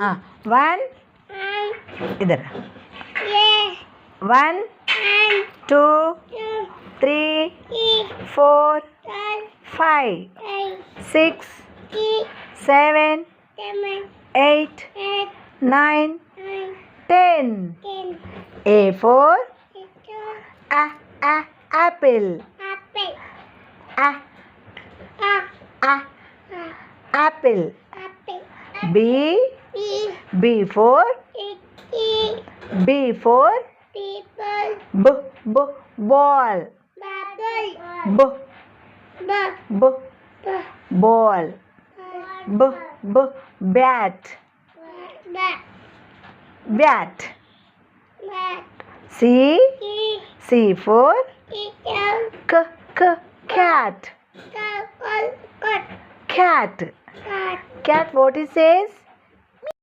One. इधर. 1, 2, 3, 4, 5, 6, 7, 8, 9, 10. A for apple. Apple. B for ball. Ball. Bat. C for cat. Cat. What it says?